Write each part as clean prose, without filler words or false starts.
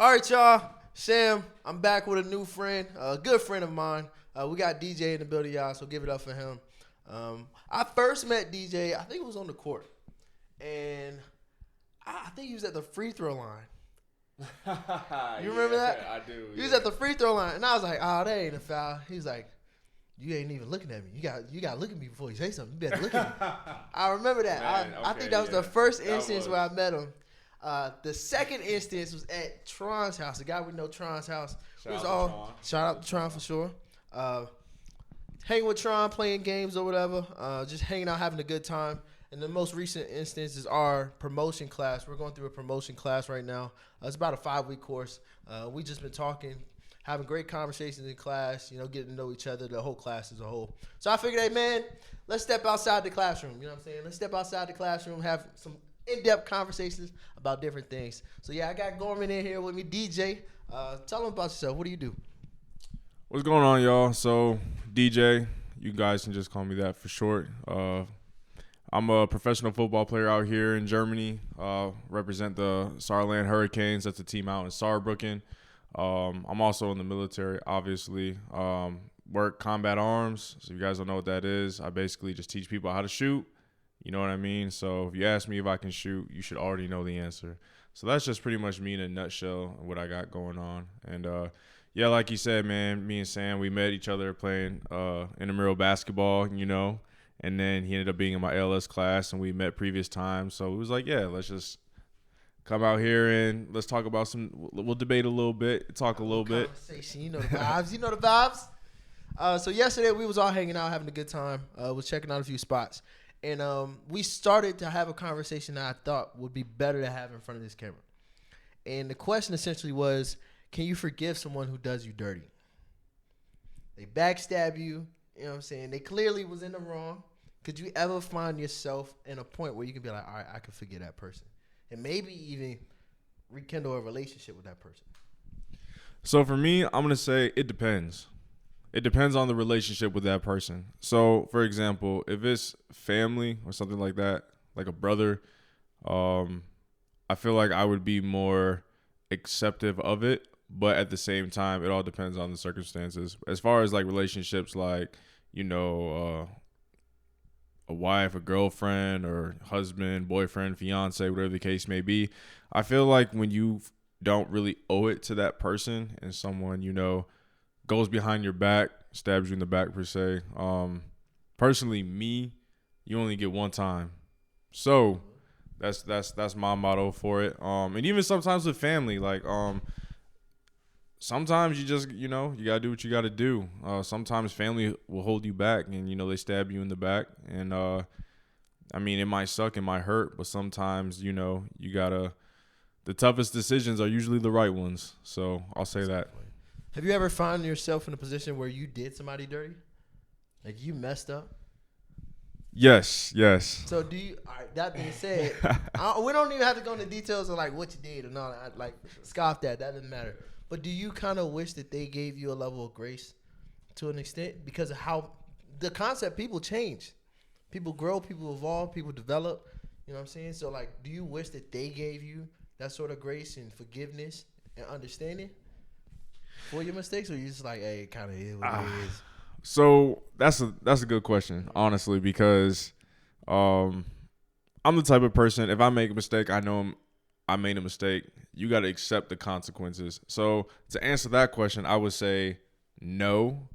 All right, y'all. Sam, I'm back with a new friend, a good friend of mine. We got DJ in the building, y'all, so give it up for him. I first met DJ, I think it was on the court. And I think he was at the free throw line. You remember that? I do. He was at the free throw line. And I was like, oh, that ain't a foul. He was like, you ain't even looking at me. You got to look at me before you say something. You better look at me. I remember that. Man, I think that was the first instance where I met him. The second instance was at Tron's house. The guy we know, Tron's house. Shout out to Tron for sure. Hanging with Tron, playing games or whatever. Just hanging out, having a good time. And the most recent instance is our promotion class. We're going through a promotion class right now. It's about a 5-week course. We just been talking, having great conversations in class, getting to know each other, the whole class as a whole. So I figured, hey, man, let's step outside the classroom. You know what I'm saying? Let's step outside the classroom, have some in-depth conversations about different things. So, yeah, I got Gorman in here with me. DJ, tell them about yourself. What do you do? What's going on, y'all? So, DJ, you guys can just call me that for short. I'm a professional football player out here in Germany. Represent the Saarland Hurricanes. That's a team out in Saarbrücken. I'm also in the military, obviously. Work combat arms. So, if you guys don't know what that is, I basically just teach people how to shoot. You know what I mean? So if you ask me if I can shoot, you should already know the answer. So that's just pretty much me in a nutshell, what I got going on. And, yeah, like you said, man, me and Sam, we met each other playing intramural basketball, and then he ended up being in my ALS class, and we met previous times. So it was like, yeah, let's just come out here and let's talk about we'll debate a little bit, talk a little bit. You know the vibes. You know the vibes. So yesterday we was all hanging out, having a good time. Was checking out a few spots. And we started to have a conversation that I thought would be better to have in front of this camera. And the question essentially was, can you forgive someone who does you dirty? They backstab you, you know what I'm saying? They clearly was in the wrong. Could you ever find yourself in a point where you can be like, all right, I can forgive that person? And maybe even rekindle a relationship with that person? So for me, I'm going to say it depends. It depends on the relationship with that person. So, for example, if it's family or something like that, like a brother, I feel like I would be more acceptive of it. But at the same time, it all depends on the circumstances. As far as like relationships like, a wife, a girlfriend, or husband, boyfriend, fiance, whatever the case may be, I feel like when you don't really owe it to that person and someone, goes behind your back, stabs you in the back per se. Personally, me, you only get one time. So that's my motto for it. And even sometimes with family, like sometimes you just, you gotta do what you gotta do. Sometimes family will hold you back and, they stab you in the back. And it might suck, it might hurt, but sometimes, you gotta, the toughest decisions are usually the right ones. So I'll say that. Have you ever found yourself in a position where you did somebody dirty? Like you messed up? Yes. So do you, all right, that being said, we don't even have to go into details of like what you did and all that. Like scoff that doesn't matter. But do you kind of wish that they gave you a level of grace to an extent? Because of how the concept, people change. People grow, people evolve, people develop. You know what I'm saying? So like, do you wish that they gave you that sort of grace and forgiveness and understanding for your mistakes, or you just like, hey, it kind of is what it is? So that's a good question, honestly, because I'm the type of person, if I make a mistake, I know I made a mistake. You got to accept the consequences. So to answer that question, I would say no.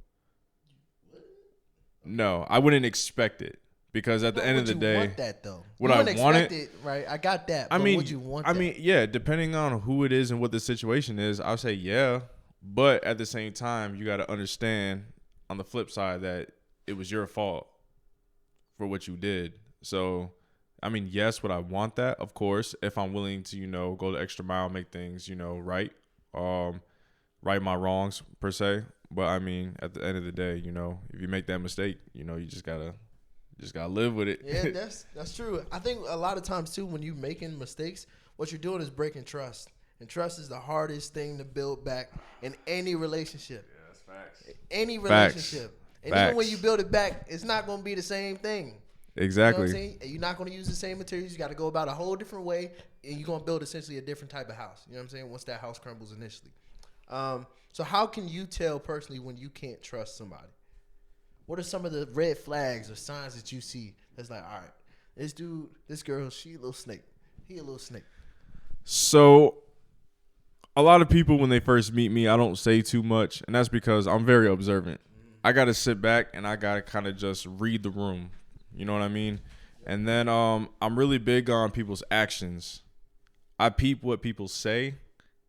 No, I wouldn't expect it, because at the end of the day, want that though? Would I want it? Right, I got that. I mean, would you want that? yeah, depending on who it is and what the situation is, I'll say yeah. But at the same time, you got to understand on the flip side that it was your fault for what you did. So, yes, would I want that? Of course, if I'm willing to, go the extra mile, make things, right, right my wrongs per se. But at the end of the day, if you make that mistake, you just gotta live with it. Yeah, that's true. I think a lot of times too, when you're making mistakes, what you're doing is breaking trust. And trust is the hardest thing to build back in any relationship. Yeah, that's facts. Any relationship. Facts. And even when you build it back, it's not going to be the same thing. Exactly. You know what I'm saying? And you're not going to use the same materials. You got to go about a whole different way, and you're going to build essentially a different type of house. You know what I'm saying? Once that house crumbles initially. So how can you tell personally when you can't trust somebody? What are some of the red flags or signs that you see that's like, all right, this dude, this girl, she a little snake. He a little snake. So a lot of people, when they first meet me, I don't say too much, and that's because I'm very observant. I got to sit back, and I got to kind of just read the room. You know what I mean? And then I'm really big on people's actions. I peep what people say,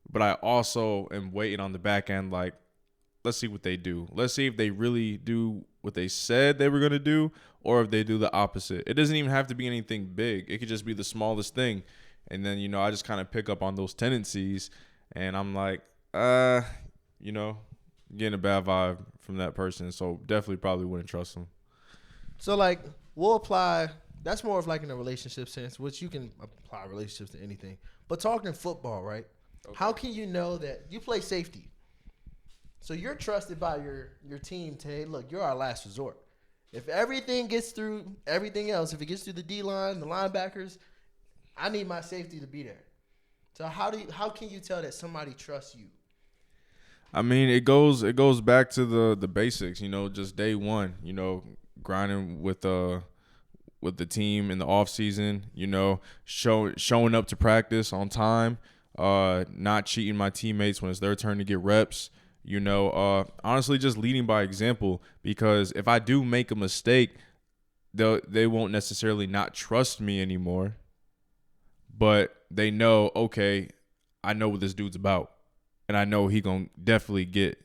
but I also am waiting on the back end, like, let's see what they do. Let's see if they really do what they said they were going to do, or if they do the opposite. It doesn't even have to be anything big. It could just be the smallest thing. And then, you know, I just kind of pick up on those tendencies, and I'm like, you know, getting a bad vibe from that person. So definitely probably wouldn't trust them. So, like, we'll apply, that's more of like in a relationship sense, which you can apply relationships to anything. But talking football, right? Okay. How can you know that you play safety? So you're trusted by your team to, hey, look, you're our last resort. If everything gets through everything else, if it gets through the D-line, the linebackers, I need my safety to be there. So how can you tell that somebody trusts you? I mean, it goes back to the basics, you know, just day one, you know, grinding with the team in the off season, you know, showing up to practice on time, not cheating my teammates when it's their turn to get reps, you know, honestly just leading by example, because if I do make a mistake, they won't necessarily not trust me anymore, but they know, okay, I know what this dude's about, and I know he gonna definitely get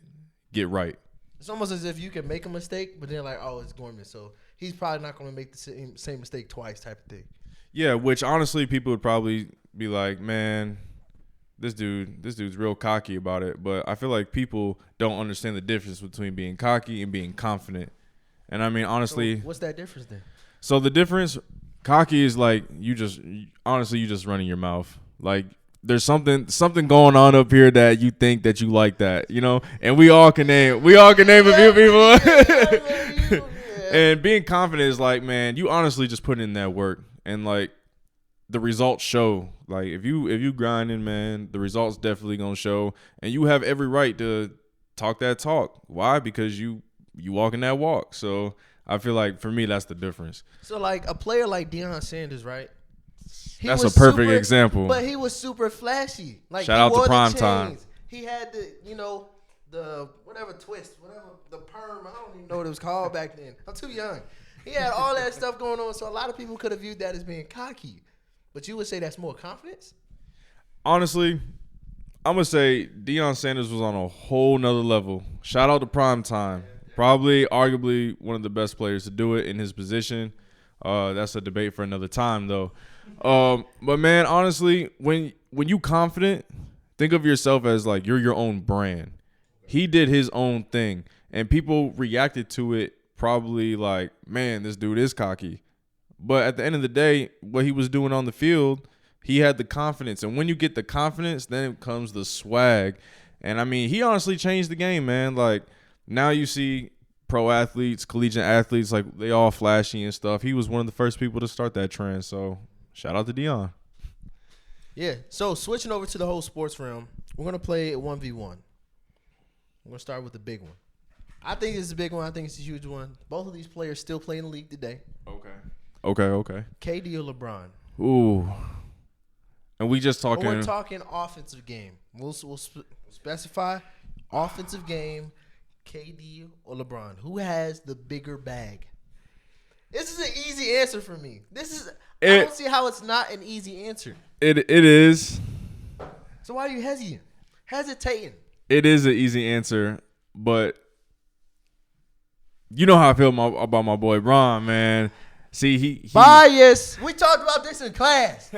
right. It's almost as if you can make a mistake, but then like, oh, it's Gorman, so he's probably not going to make the same mistake twice type of thing. Yeah, which honestly people would probably be like, man, this dude's real cocky about it. But I feel like people don't understand the difference between being cocky and being confident. And I mean, honestly. So what's that difference then? So the difference, cocky is like you just running your mouth. Like there's something going on up here that you think that you like that, you know? And we all can name a few people. And being confident is like, man, you honestly just put in that work, and like the results show. Like if you grinding, man, the results definitely gonna show, and you have every right to talk that talk. Why? Because you walking that walk. So I feel like for me that's the difference. So like a player like Deion Sanders, right? That's a perfect example. But he was super flashy. Like shout out to Prime Time. He had the the whatever twist, whatever the perm. I don't even know what it was called back then. I'm too young. He had all that stuff going on, so a lot of people could have viewed that as being cocky. But you would say that's more confidence? Honestly, I'm gonna say Deion Sanders was on a whole nother level. Shout out to Prime Time. Probably, arguably, one of the best players to do it in his position. That's a debate for another time, though. But man, honestly, when you confident, think of yourself as like you're your own brand. He did his own thing, and people reacted to it probably like, man, this dude is cocky. But at the end of the day, what he was doing on the field, he had the confidence. And when you get the confidence, then comes the swag. And, I mean, he honestly changed the game, man. Like, now you see pro athletes, collegiate athletes, like, they all flashy and stuff. He was one of the first people to start that trend. So, shout out to Deion. Yeah. So, switching over to the whole sports realm, we're going to play a 1v1. We're going to start with the big one. I think it's a big one. I think it's a huge one. Both of these players still play in the league today. Okay. KD or LeBron? Ooh. And we just talking. We're talking offensive game. We'll specify offensive game, KD or LeBron. Who has the bigger bag? This is an easy answer for me. I don't see how it's not an easy answer. It is. So why are you hesitating? It is an easy answer, but you know how I feel about my boy Bron, man. See, he bias. We talked about this in class.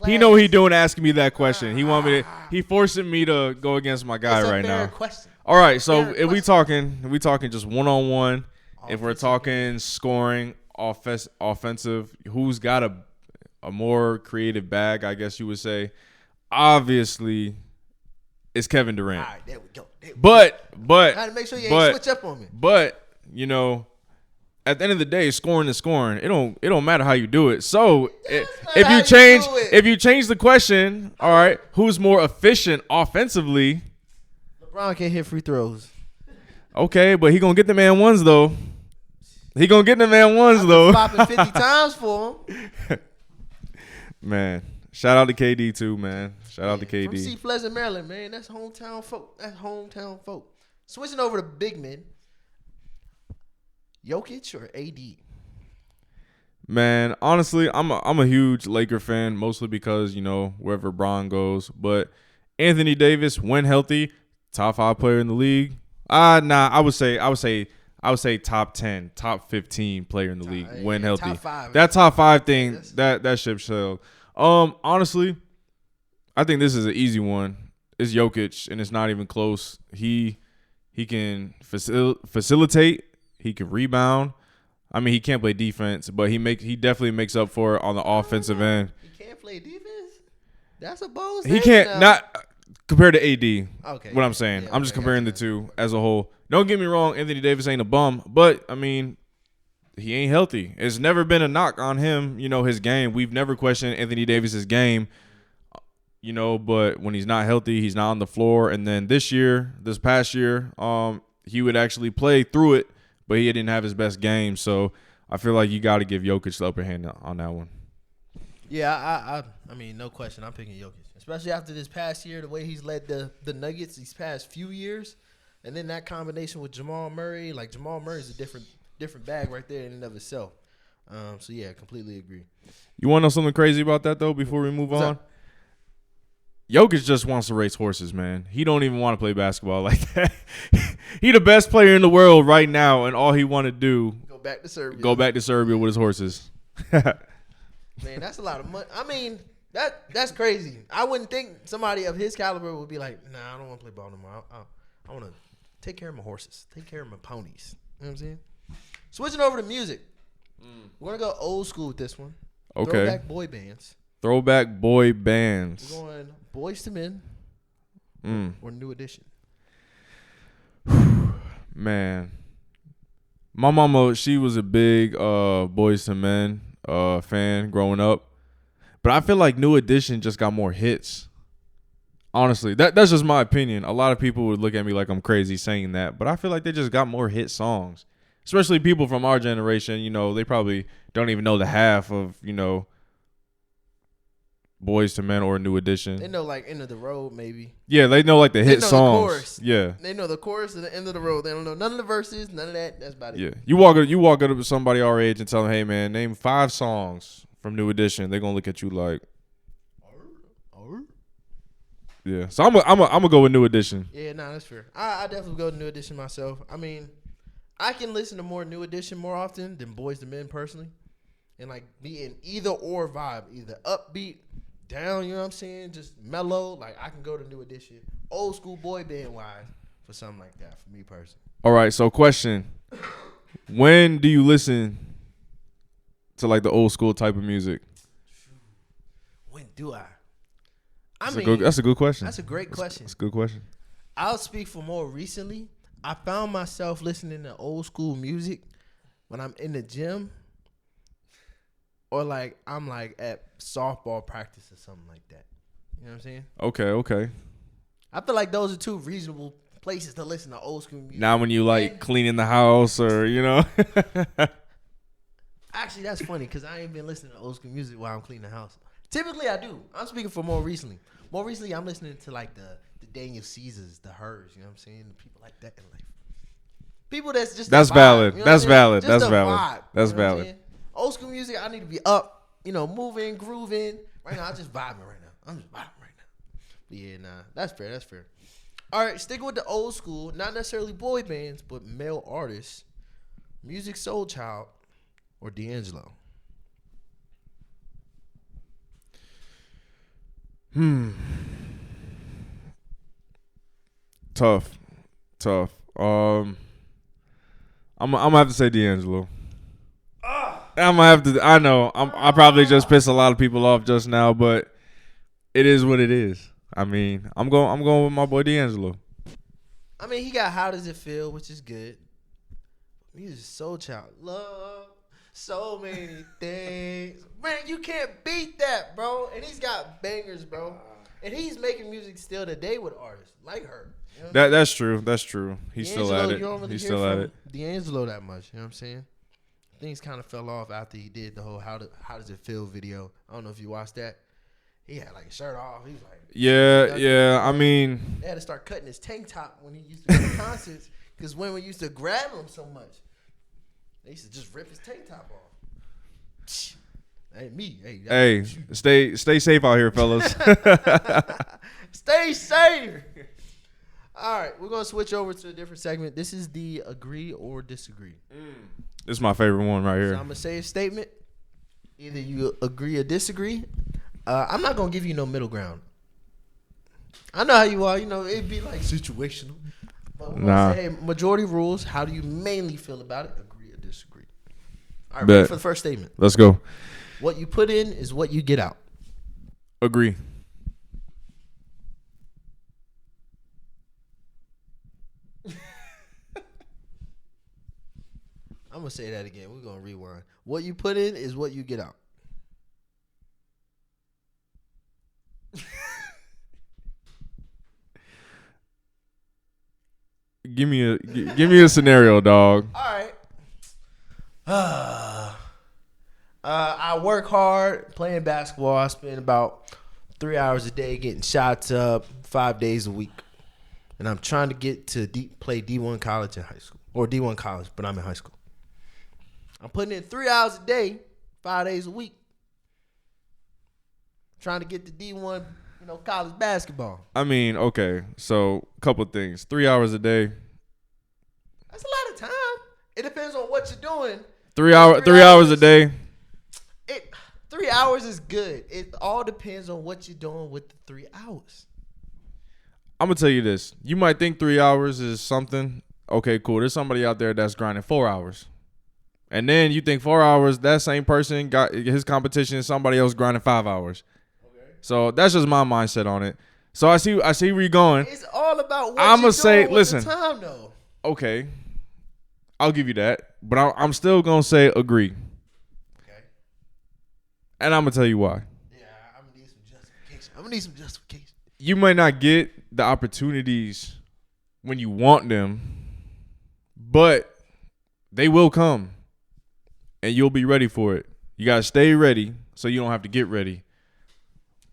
He know what he doing asking me that question. He forcing me to go against my guy right now. Question. All right, so if we talking just one-on-one, if we're talking scoring, offensive, who's got a more creative bag, I guess you would say, obviously it's Kevin Durant. All right, there we go. But I had to make sure you ain't switch up on me. But, you know, at the end of the day, scoring is scoring. It don't matter how you do it. So if you change the question, all right, who's more efficient offensively? LeBron can't hit free throws. Okay, but he gonna get the man ones though. He gonna get the man ones though. Flopping 50 times for him. Man, shout out to KD too, man. Shout out to KD. From Sea Pleasant, Maryland, man. That's hometown folk. Switching over to big men. Jokic or AD? Man, honestly, I'm a huge Laker fan, mostly because, you know, wherever Bron goes. But Anthony Davis, when healthy, top 5 player in the league. I would say top 10, top 15 player in the league when healthy. Top 5. That top 5 thing, that ship sailed. Honestly, I think this is an easy one. It's Jokic, and it's not even close. He can facilitate. He can rebound. I mean, he can't play defense, but he definitely makes up for it on the offensive end. He can't play defense? That's a bold He can't, not compared to AD. Okay. What I'm saying. Yeah, I'm just comparing the two as a whole. Don't get me wrong, Anthony Davis ain't a bum, but, I mean, he ain't healthy. It's never been a knock on him, you know, his game. We've never questioned Anthony Davis's game, you know, but when he's not healthy, he's not on the floor. And then this past year, he would actually play through it, but he didn't have his best game. So I feel like you got to give Jokic the upper hand on that one. Yeah, I mean, no question. I'm picking Jokic, especially after this past year, the way he's led the Nuggets these past few years. And then that combination with Jamal Murray, like Jamal Murray's a different bag right there in and of itself. So, yeah, completely agree. You want to know something crazy about that, though, before we move on? Up? Jokic just wants to race horses, man. He don't even want to play basketball like that. He the best player in the world right now, and all he want to do go back to Serbia with his horses. Man, that's a lot of money. I mean, that's crazy. I wouldn't think somebody of his caliber would be like, nah, I don't want to play ball no more. I want to take care of my horses, take care of my ponies. You know what I'm saying? Switching over to music. We're going to go old school with this one. Okay. Throwback boy bands. We're going Boys to Men or New Edition. Man. My mama, she was a big Boys to Men fan growing up. But I feel like New Edition just got more hits. Honestly, that's just my opinion. A lot of people would look at me like I'm crazy saying that, but I feel like they just got more hit songs. Especially people from our generation, you know, they probably don't even know the half of, you know, Boys to Men or New Edition. They know like End of the Road maybe. Yeah, they know like the hit songs. The chorus. Yeah. They know the chorus and the End of the Road. They don't know none of the verses, none of that. That's about it. Yeah. You walk up to somebody our age and tell them, hey man, name 5 songs from New Edition. They're gonna look at you like yeah. So I'm gonna go with New Edition. Yeah, nah, that's fair. I definitely go with New Edition myself. I mean, I can listen to more New Edition more often than Boys to Men personally. And like be in either or vibe, either upbeat, down, you know what I'm saying? Just mellow. Like I can go to New Edition, old school boy band wise, for something like that for me personally. All right, so question: when do you listen to like the old school type of music? When do I? That's a good question. That's a great question. That's a good question. I'll speak for more recently. I found myself listening to old school music when I'm in the gym. Or like I'm like at softball practice or something like that. You know what I'm saying? Okay. I feel like those are 2 reasonable places to listen to old school music. Now when you like cleaning the house or, you know. Actually, that's funny because I ain't been listening to old school music while I'm cleaning the house. Typically, I do. I'm speaking for more recently. More recently, I'm listening to like the Daniel Caesars, the Hers. You know what I'm saying? People like that in life. People that's just that's valid. You know that's valid. Just that's valid. Vibe, that's valid. Old school music, I need to be up, you know, moving, grooving. Right now, I'm just vibing right now. But yeah, nah, that's fair. All right, sticking with the old school, not necessarily boy bands, but male artists. Music Soul Child or D'Angelo? Tough. I'm gonna have to say D'Angelo. I'm gonna have to. I know. I probably just pissed a lot of people off just now, but it is what it is. I mean, I'm going with my boy D'Angelo. I mean, he got How Does It Feel, which is good. He's so child. Love so many things. Man, you can't beat that, bro. And he's got bangers, bro. And he's making music still today with artists like her. You know That's true. That's true. He's still at it. He's still at it. D'Angelo that much. You know what I'm saying? Things kind of fell off after he did the whole How Does It Feel video. I don't know if you watched that. He had like a shirt off. He was like, yeah. I mean, they had to start cutting his tank top when he used to go to concerts because women used to grab him so much. They used to just rip his tank top off. Hey, me. Hey, stay safe out here, fellas. Stay safe. All right, we're gonna switch over to a different segment. This is the agree or disagree. This is my favorite one right here. So I'm gonna say a statement. Either you agree or disagree. I'm not gonna give you no middle ground. I know how you are. You know, it'd be like situational. But we're gonna say majority rules. How do you mainly feel about it? Agree or disagree? All right, ready for the first statement. Let's go. What you put in is what you get out. Agree. I'm going to say that again. We're going to rewind. What you put in is what you get out. Give me a scenario, dog. All right. I work hard playing basketball. I spend about 3 hours a day getting shots up 5 days a week. And I'm trying to get to play D1 college in high school. Or D1 college, but I'm in high school. I'm putting in 3 hours a day, 5 days a week. Trying to get to D1, college basketball. I mean, okay. So, a couple things. 3 hours a day. That's a lot of time. It depends on what you're doing. 3 hours a day. 3 hours is good. It all depends on what you're doing with the 3 hours. I'm going to tell you this. You might think 3 hours is something. Okay, cool. There's somebody out there that's grinding 4 hours. And then you think 4 hours, that same person got his competition, somebody else grinding 5 hours. Okay. So that's just my mindset on it. So I see where you're going. It's all about what you're doing with the time, though. Okay. I'll give you that. But I'm still going to say agree. Okay. And I'm going to tell you why. Yeah, I'm going to need some justification. You might not get the opportunities when you want them, but they will come. And you'll be ready for it. You got to stay ready so you don't have to get ready.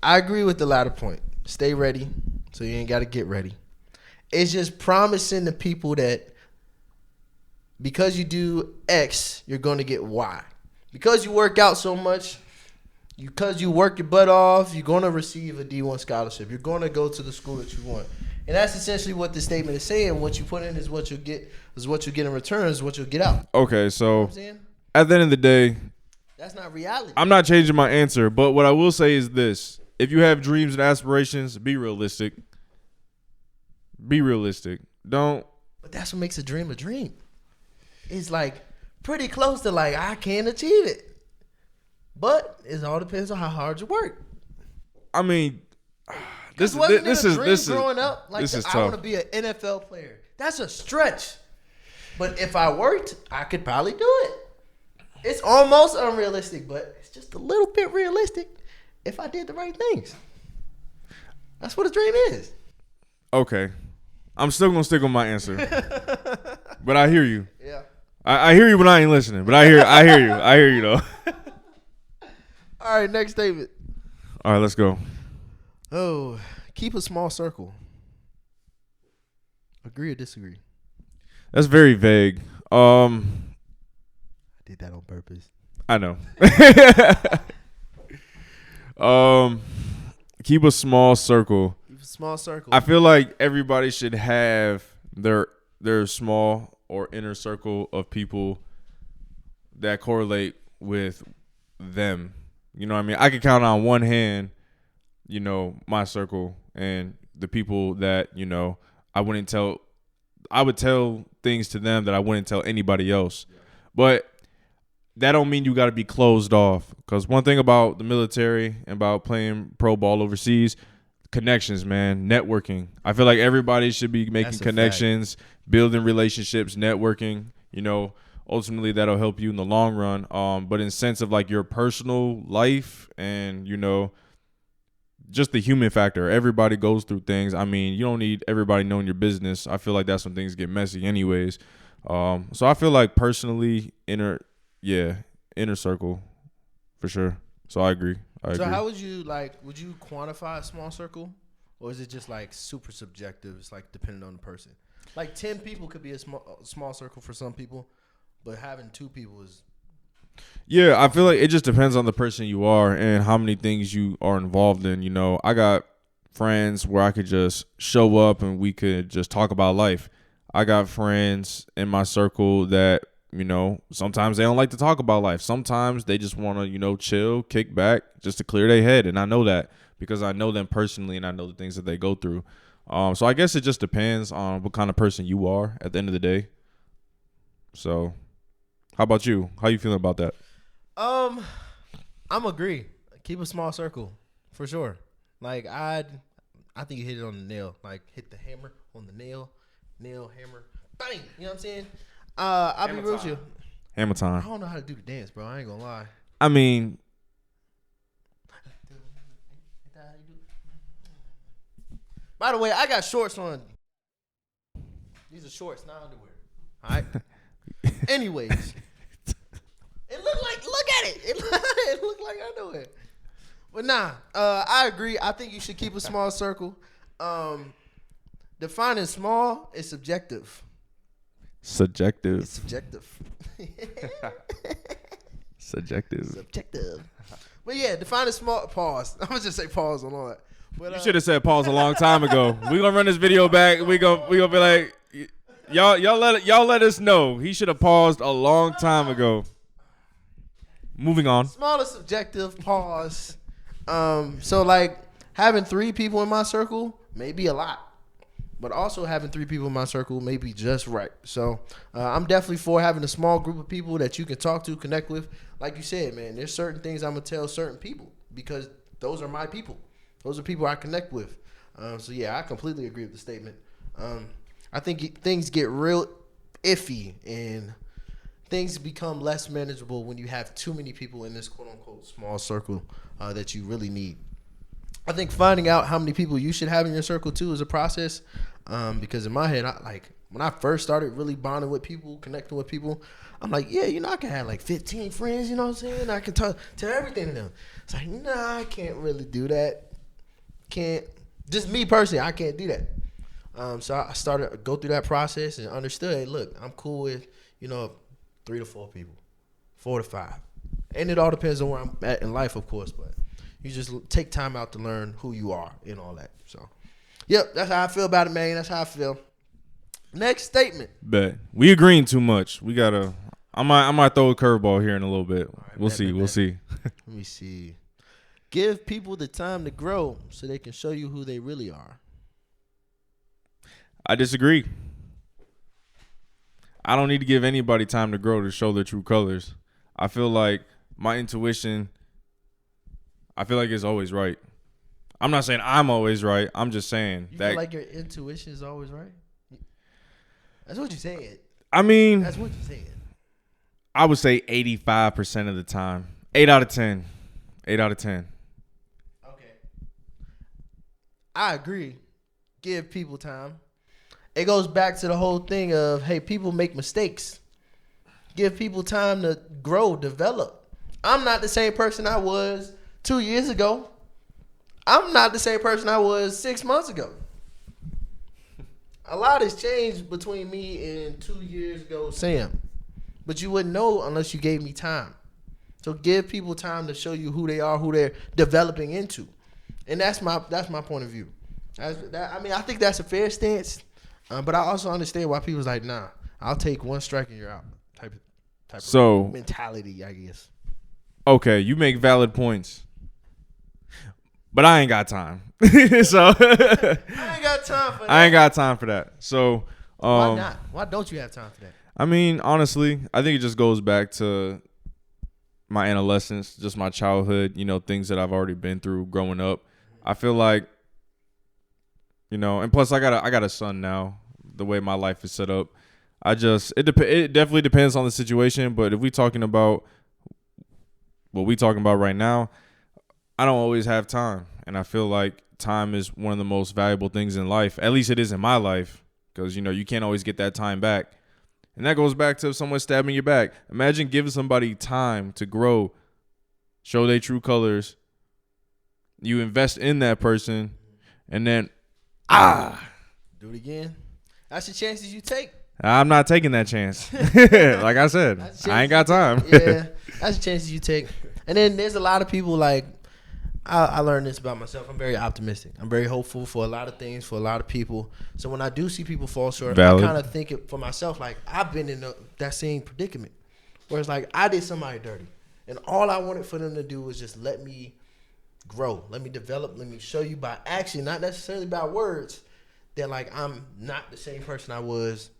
I agree with the latter point. Stay ready so you ain't got to get ready. It's just promising the people that because you do X, you're going to get Y. Because you work out so much, because you work your butt off, you're going to receive a D1 scholarship. You're going to go to the school that you want. And that's essentially what the statement is saying. What you put in is what you get. Is what you get in return is what you'll get out. Okay, so you know what I'm saying? At the end of the day, that's not reality. I'm not changing my answer, but what I will say is this. If you have dreams and aspirations, be realistic. Be realistic. Don't. But that's what makes a dream a dream. It's like pretty close to like I can achieve it. But it all depends on how hard you work. I mean, this is growing up. Like this is I tough. want to be an NFL player. That's a stretch. But if I worked, I could probably do it. It's almost unrealistic, but it's just a little bit realistic if I did the right things. That's what a dream is. Okay. I'm still going to stick with my answer. But I hear you. Yeah. I hear you, but I ain't listening. But I hear you. I hear you, though. All right, next statement. All right, let's go. Oh, keep a small circle. Agree or disagree? That's very vague. I did that on purpose. I know. Keep a small circle. Keep a small circle. I feel like everybody should have their small or inner circle of people that correlate with them. You know what I mean? I could count on one hand, my circle and the people that, I would tell things to them that I wouldn't tell anybody else. Yeah. But that don't mean you got to be closed off. Because one thing about the military and about playing pro ball overseas, connections, man, networking. I feel like everybody should be making connections, building relationships, networking. ultimately that'll help you in the long run. But in sense of like your personal life and, you know, just the human factor, everybody goes through things. I mean, you don't need everybody knowing your business. I feel like that's when things get messy anyways. So I feel like personally inner circle for sure. So I agree. So how would you quantify a small circle? Or is it just like super subjective? It's like depending on the person. Like 10 people could be a small circle for some people, but having 2 people is. Yeah, I feel like it just depends on the person you are and how many things you are involved in. You know, I got friends where I could just show up and we could just talk about life. I got friends in my circle that, you know, sometimes they don't like to talk about life. Sometimes they just want to, you know, chill, kick back just to clear their head. And I know that because I know them personally and I know the things that they go through. So I guess it just depends on what kind of person you are at the end of the day. So how about you? How you feeling about that? I'm agree. Keep a small circle for sure. Like I think you hit it on the nail. Like hit the hammer on the nail, hammer, bang. You know what I'm saying? I'll be real with you. Hammer time. I don't know how to do the dance, bro. I ain't gonna lie. I mean, by the way, I got shorts on. These are shorts, not underwear. All right. Anyways, look at it. It looked like underwear. But nah, I agree. I think you should keep a small circle. Defining small is subjective. Subjective. It's subjective. Subjective. But yeah, define a small pause. I'm gonna just say pause on all that. But, you should have said pause a long time ago. We gonna run this video back. We gonna be like, y'all let us know. He should have paused a long time ago. Moving on. Small is subjective. Pause. So like having 3 people in my circle may be a lot. But also having 3 people in my circle may be just right. So I'm definitely for having a small group of people that you can talk to, connect with. Like you said, man, there's certain things I'm going to tell certain people because those are my people. Those are people I connect with. So, yeah, I completely agree with the statement. I think things get real iffy and things become less manageable when you have too many people in this quote-unquote small circle that you really need. I think finding out how many people you should have in your circle, too, is a process. Because in my head, when I first started really bonding with people, connecting with people, I'm like, yeah, you know, I can have like 15 friends, you know what I'm saying? I can tell everything to them. It's like, nah, I can't really do that. Just me personally, I can't do that. So I started to go through that process and understood, hey, look, I'm cool with, you know, 3 to 4 people, 4 to 5. And it all depends on where I'm at in life, of course, but you just take time out to learn who you are and all that. So, yep, that's how I feel about it, man. That's how I feel. Next statement. Bet. We agreeing too much. We gotta. I might throw a curveball here in a little bit. Right, we'll see. We'll see. Let me see. Give people the time to grow so they can show you who they really are. I disagree. I don't need to give anybody time to grow to show their true colors. I feel like my intuition, I feel like it's always right. I'm not saying I'm always right. I'm just saying you that. Feel like your intuition is always right? That's what you said. I mean. That's what you said. I would say 85% of the time. 8 out of 10. 8 out of 10. Okay. I agree. Give people time. It goes back to the whole thing of, hey, people make mistakes. Give people time to grow, develop. I'm not the same person I was 2 years ago. I'm not the same person I was 6 months ago. A lot has changed between me and 2 years ago, Sam. But you wouldn't know unless you gave me time. So give people time to show you who they are, who they're developing into. And that's my point of view. I think that's a fair stance. But I also understand why people's like, nah, I'll take one strike and you're out. Type of mentality, I guess. Okay, you make valid points. But I ain't got time. So I ain't got time for that. I ain't got time for that. So why not? Why don't you have time for that? I mean, honestly, I think it just goes back to my adolescence, just my childhood, you know, things that I've already been through growing up. I feel like, you know, and plus I got a son now, the way my life is set up. It definitely depends on the situation. But if we talking about what we talking about right now, I don't always have time, and I feel like time is one of the most valuable things in life. At least it is in my life, because you can't always get that time back. And that goes back to someone stabbing your back. Imagine giving somebody time to grow, show their true colors. You invest in that person, and then, do it again. That's the chances you take. I'm not taking that chance. Like I said, I ain't got time. Yeah, that's the chances you take. And then there's a lot of people like, I learned this about myself. I'm very optimistic. I'm very hopeful for a lot of things, for a lot of people. So when I do see people fall short, Valid. I kind of think it for myself, like I've been in that same predicament. Where it's like I did somebody dirty. And all I wanted for them to do was just let me grow, let me develop, let me show you by action, not necessarily by words, that like I'm not the same person I was,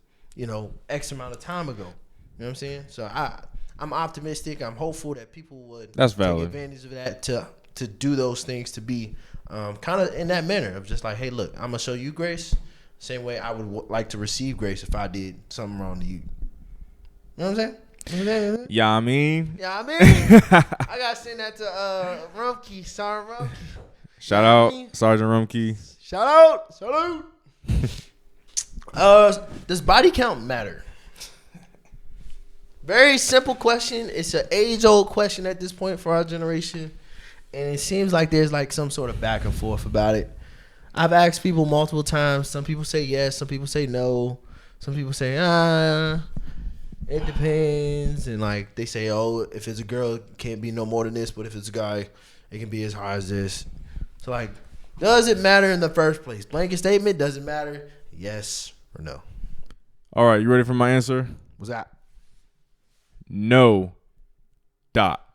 X amount of time ago. You know what I'm saying? So I'm optimistic. I'm hopeful that people would take advantage of that to do those things, to be kind of in that manner of just like, hey, look, I'm gonna show you grace, same way I would like to receive grace if I did something wrong to you. You know what I'm saying? Yeah, I mean. I gotta send that to Rumkey, Sergeant Rumkey. Shout out, Sergeant Rumkey. Shout out. Does body count matter? Very simple question. It's an age-old question at this point for our generation, and it seems like there's like some sort of back and forth about it. I've asked people multiple times. Some people say yes. Some people say no. Some people say it depends, and like they say, oh, if it's a girl, it can't be no more than this, but if it's a guy, it can be as high as this. So like, does it matter in the first place? Blanket statement, does it matter? Yes or no? All right, you ready for my answer? What's that? No. Dot.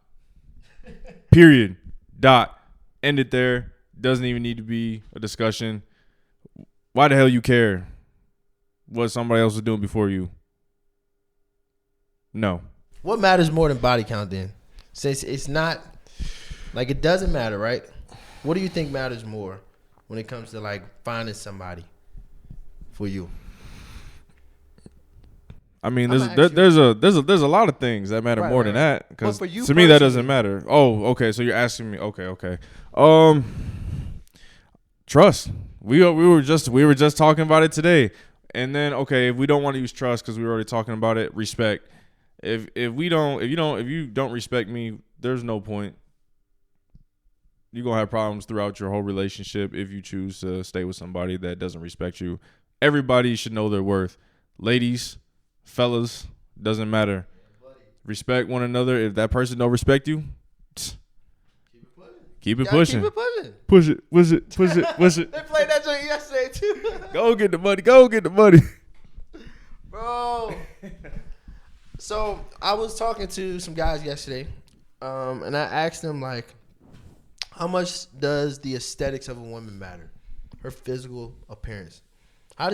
Period. Dot. End it there. Doesn't even need to be a discussion. Why the hell you care what somebody else was doing before you? No. What matters more than body count then? Since it's not, like, it doesn't matter, right? What do you think matters more when it comes to like finding somebody for you? I mean, there's a lot of things that matter more than that, because to me that doesn't matter. Oh, okay. So you're asking me? Okay. Trust. We were just talking about it today, and then okay, if we don't want to use trust because we were already talking about it, respect. If you don't respect me, there's no point. You're gonna have problems throughout your whole relationship if you choose to stay with somebody that doesn't respect you. Everybody should know their worth. Ladies, fellas, doesn't matter. Respect one another. If that person don't respect you, keep it pushing. Push it. They played that joint yesterday too. Go get the money. Bro. So I was talking to some guys yesterday, and I asked them like, how much does the aesthetics of a woman matter? Her physical appearance. How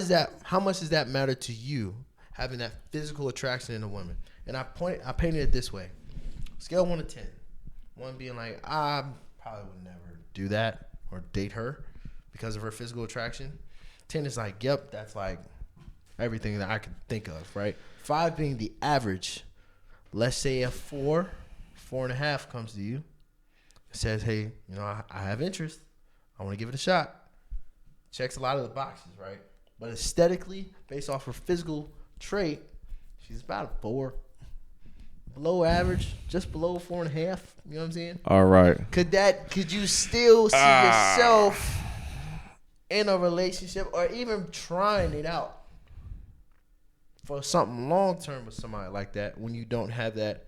much does that matter to you, having that physical attraction in a woman? And I painted it this way. Scale 1 to 10. 1 being like, I probably would never do that or date her because of her physical attraction. 10 is like, yep, that's like everything that I could think of, right? 5 being the average. Let's say a 4.5 comes to you. Says, hey, I have interest. I want to give it a shot. Checks a lot of the boxes, right? But aesthetically, based off her physical trait, she's about a 4. Below average, just below 4.5. You know what I'm saying? All right. Could you still see yourself in a relationship or even trying it out for something long term with somebody like that when you don't have that,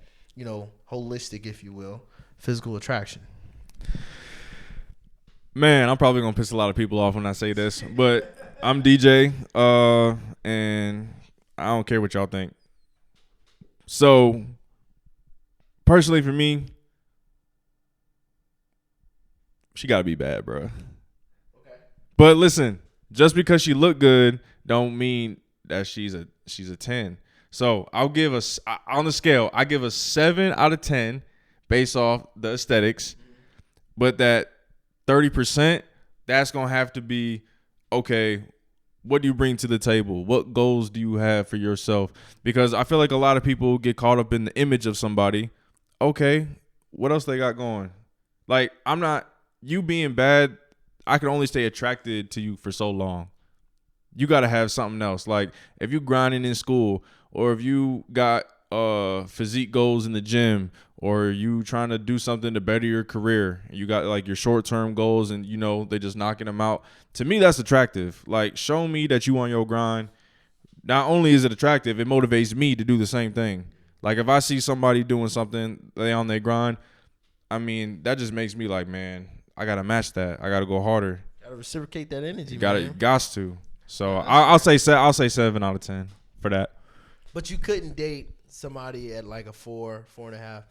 holistic, if you will, physical attraction? Man, I'm probably gonna piss a lot of people off when I say this, but I'm DJ, and I don't care what y'all think. So, personally, for me, she gotta be bad, bro. Okay. But listen, just because she look good, don't mean that she's a 10. So I'll give on the scale, I give a 7 out of 10 based off the aesthetics, but that 30%, that's gonna have to be okay. What do you bring to the table? What goals do you have for yourself? Because I feel like a lot of people get caught up in the image of somebody. Okay, what else they got going? Like, you being bad, I can only stay attracted to you for so long. You got to have something else. Like, if you grinding in school, or if you got physique goals in the gym, or you trying to do something to better your career, you got like your short-term goals and they just knocking them out. To me, that's attractive. Like, show me that you on your grind. Not only is it attractive, it motivates me to do the same thing. Like, if I see somebody doing something, they on their grind, I mean, that just makes me like, man, I got to match that. I got to go harder. Got to reciprocate that energy, Got to. So I'll say 7 out of 10 for that. But you couldn't date somebody at like a 4.5.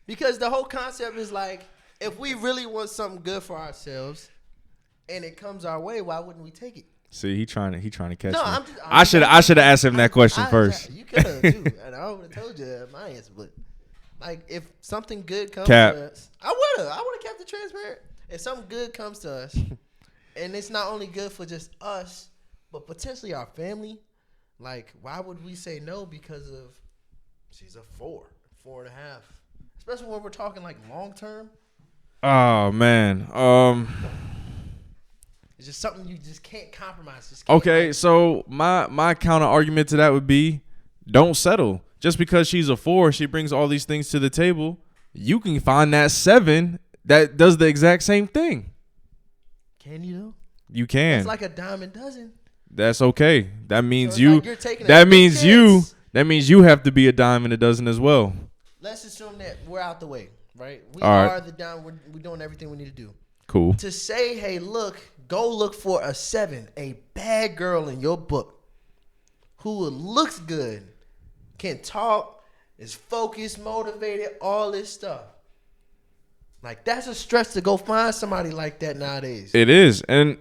Because the whole concept is like, if we really want something good for ourselves and it comes our way, why wouldn't we take it? See, he trying to catch me. I should have asked him that question first. You could have too, and I would have told you my answer. But like, if something good comes to us, I would have kept it transparent. If something good comes to us, and it's not only good for just us, but potentially our family, like, why would we say no because of she's a 4.5? Especially when we're talking like long term. Oh man, it's just something you just can't compromise. Okay, so my counter argument to that would be, don't settle. Just because she's a 4, she brings all these things to the table. You can find that 7 that does the exact same thing. Can you though? You can. It's like a dime a dozen. That's okay. That means so you. Like that means you. That means you have to be a dime in a dozen as well. Let's assume that we're out the way, right? We all are right. the dime. We're doing everything we need to do. Cool. To say, hey, go look for a 7, a bad girl in your book, who looks good, can talk, is focused, motivated, all this stuff. Like, that's a stretch to go find somebody like that nowadays. It is, and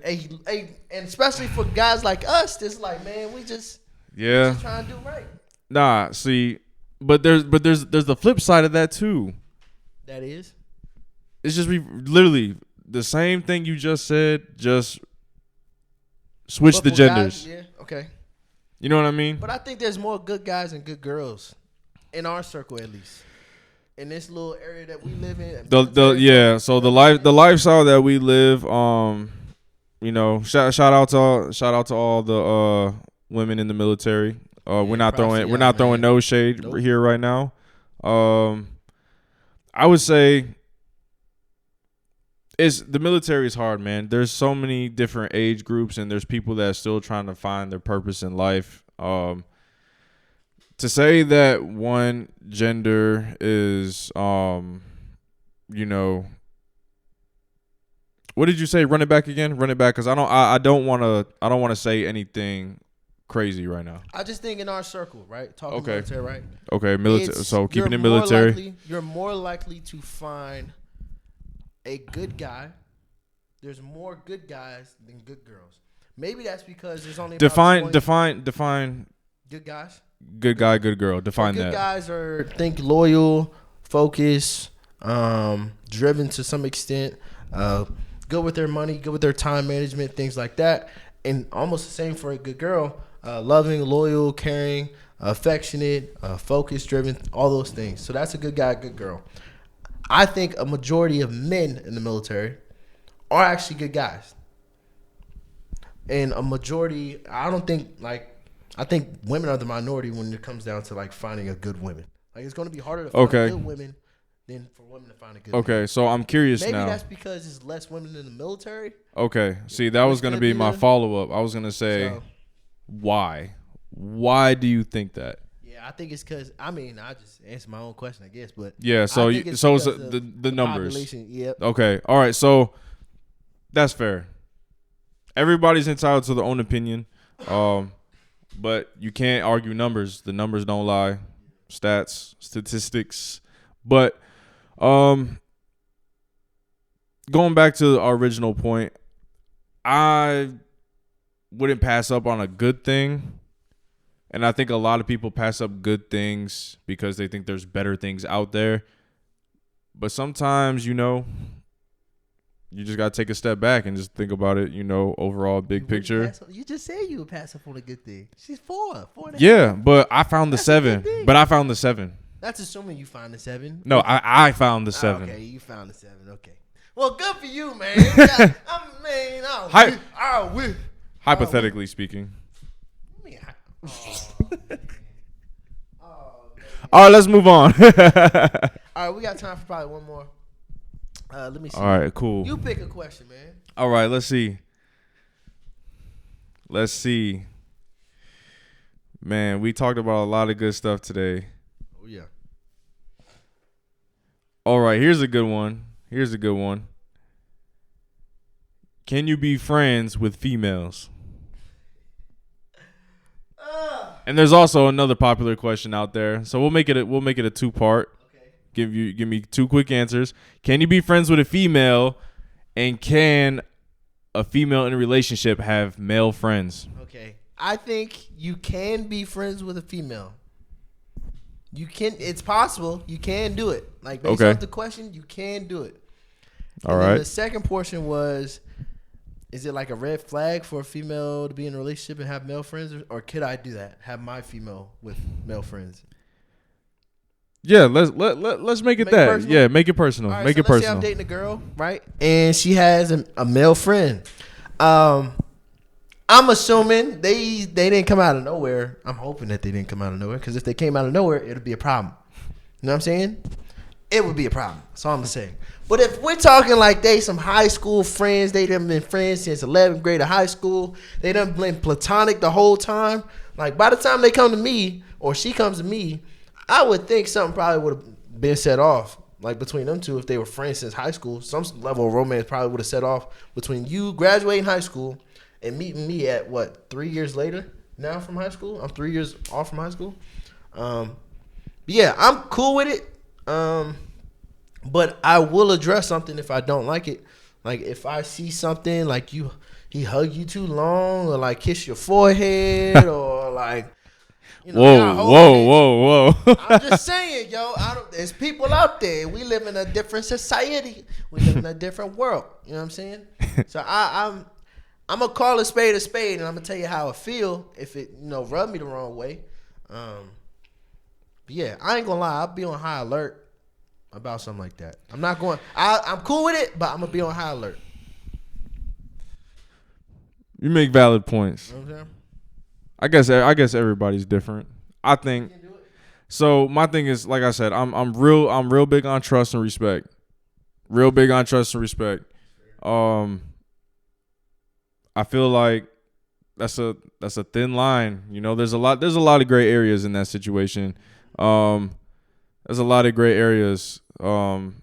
especially for guys like us, it's like, man, we just trying to do right. Nah, see, but there's the flip side of that too. That is, it's just literally the same thing you just said. Just switch the genders. Guys, yeah, okay. You know what I mean? But I think there's more good guys and good girls in our circle, at least. In this little area that we live in. So the lifestyle that we live, shout out to all the women in the military. We're not throwing no shade here right now. I would say the military is hard, man. There's so many different age groups, and there's people that are still trying to find their purpose in life. To say that one gender is, what did you say? Run it back again. Run it back, because I don't want to say anything crazy right now. I just think in our circle, right? Talking military, right? Okay, military. So keeping it military. You're more likely to find a good guy. There's more good guys than good girls. Maybe that's because there's only define good guys. Good guy, good girl. Define that. Good guys are loyal, focused, driven to some extent, good with their money, good with their time management, things like that. And almost the same for a good girl, loving, loyal, caring, affectionate, focused, driven, all those things. So that's a good guy, good girl. I think a majority of men in the military are actually good guys. And a majority, I think women are the minority when it comes down to finding a good woman. It's going to be harder to find good women than for women to find a good woman. Okay, so I'm curious now. Maybe that's because there's less women in the military. Okay, see, that was going to be my follow-up. I was going to say, why? Why do you think that? Yeah, I think it's because, I just answered my own question, I guess. But yeah, so it's the numbers. Yep. Okay, all right, so that's fair. Everybody's entitled to their own opinion. But you can't argue numbers. The numbers don't lie. Statistics. But going back to our original point, I wouldn't pass up on a good thing. And I think a lot of people pass up good things because they think there's better things out there. But sometimes, you just gotta take a step back and just think about it. Overall big picture. You just said you would pass up on a good thing. She's 4. Yeah, but I found the 7. But I found the 7. That's assuming you find the 7. No, I found the 7. Okay, you found the 7. Okay. Well, good for you, man. Hypothetically speaking. All right, let's move on. All right, we got time for probably one more. Let me see. All right, cool. You pick a question, man. All right, let's see. Man, we talked about a lot of good stuff today. Oh, yeah. All right, here's a good one. Can you be friends with females? And there's also another popular question out there, so we'll make it a 2-part. Okay. Give me 2 quick answers. Can you be friends with a female, and can a female in a relationship have male friends? Okay, I think you can be friends with a female. You can. It's possible. You can do it. Like based off the question, you can do it. All right. The second portion was, is it like a red flag for a female to be in a relationship and have male friends, or could I do that? Have my female with male friends? Yeah, let's make it that. Yeah, make it personal. Right, make so it personal. Say I'm dating a girl, right? And she has a male friend. I'm assuming they didn't come out of nowhere. I'm hoping that they didn't come out of nowhere, because if they came out of nowhere, it'd be a problem. You know what I'm saying? It would be a problem. That's all I'm saying. But if we're talking like they some high school friends, they done been friends since 11th grade of high school, they done been platonic the whole time. Like by the time they come to me, or she comes to me, I would think something probably would have been set off, like between them two, if they were friends since high school. Some level of romance probably would have set off between you graduating high school and meeting me at 3 years later now from high school. I'm 3 years off from high school. Yeah, I'm cool with it. But I will address something if I don't like it. Like if I see something like he hugged you too long, or like kiss your forehead, or like, whoa. I'm just saying, yo. There's people out there. We live in a different society. We live in a different world. You know what I'm saying? So I'm gonna call a spade, and I'm gonna tell you how I feel if it rub me the wrong way. But yeah, I ain't gonna lie. I'll be on high alert about something like that. I'm cool with it, but I'm gonna be on high alert. You make valid points. You know what I'm saying? I guess everybody's different. I think so. My thing is, like I said, I'm real big on trust and respect. Real big on trust and respect. I feel like that's a thin line. There's a lot of gray areas in that situation. There's a lot of gray areas. Think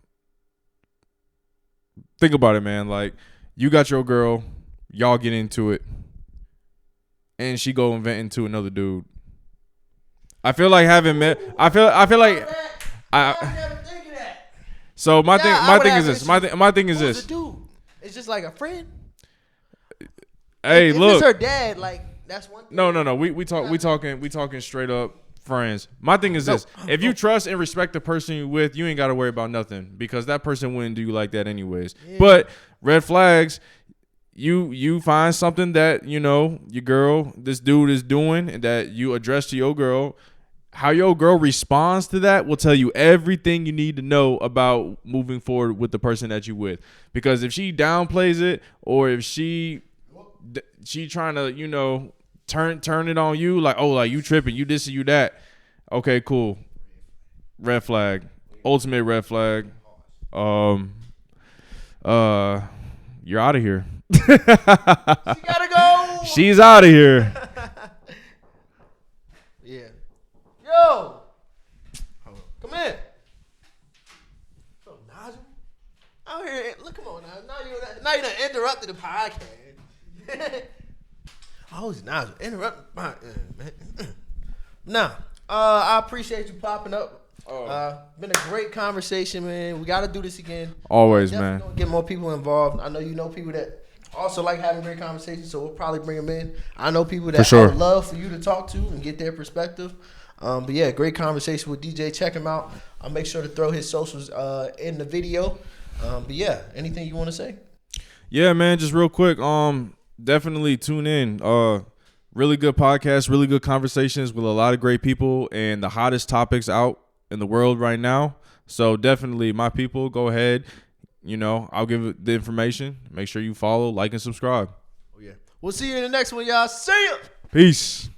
about it, man. Like, you got your girl, y'all get into it, and she go and vent into another dude. I feel like having met. I feel like I never think of that. So my thing is this. My thing is this. Dude, it's just like a friend. Hey, if look. It's her dad. Like that's one thing. No. We talking straight up friends. My thing is this: if you trust and respect the person you with, you ain't got to worry about nothing, because that person wouldn't do you like that anyways. Yeah. But red flags. You find something that your girl, this dude is doing, and that you address to your girl. How your girl responds to that will tell you everything you need to know about moving forward with the person that you with. Because if she downplays it, or if she trying to turn it on you, like, oh, like you tripping, you this and you that. Okay, cool. Red flag. Ultimate red flag. You're out of here. She gotta go. She's out of here. Yeah. Yo. Come in. So Nigel, out here. Look, come on now. Now you done interrupted the podcast. Oh, it's Nigel. Interrupt my man. Nah. I appreciate you popping up. Been a great conversation, man. We got to do this again. Always, man. Gonna get more people involved. I know people that also like having great conversations, so we'll probably bring them in. I know people that I would love for you to talk to and get their perspective. But yeah, great conversation with DJ. Check him out. I'll make sure to throw his socials in the video. But yeah, anything you want to say? Yeah, man, just real quick. Definitely tune in. Really good podcast, really good conversations with a lot of great people and the hottest topics out in the world right now. So definitely, my people, go ahead. I'll give the information. Make sure you follow, like, and subscribe. Oh, yeah. We'll see you in the next one, y'all. See ya. Peace.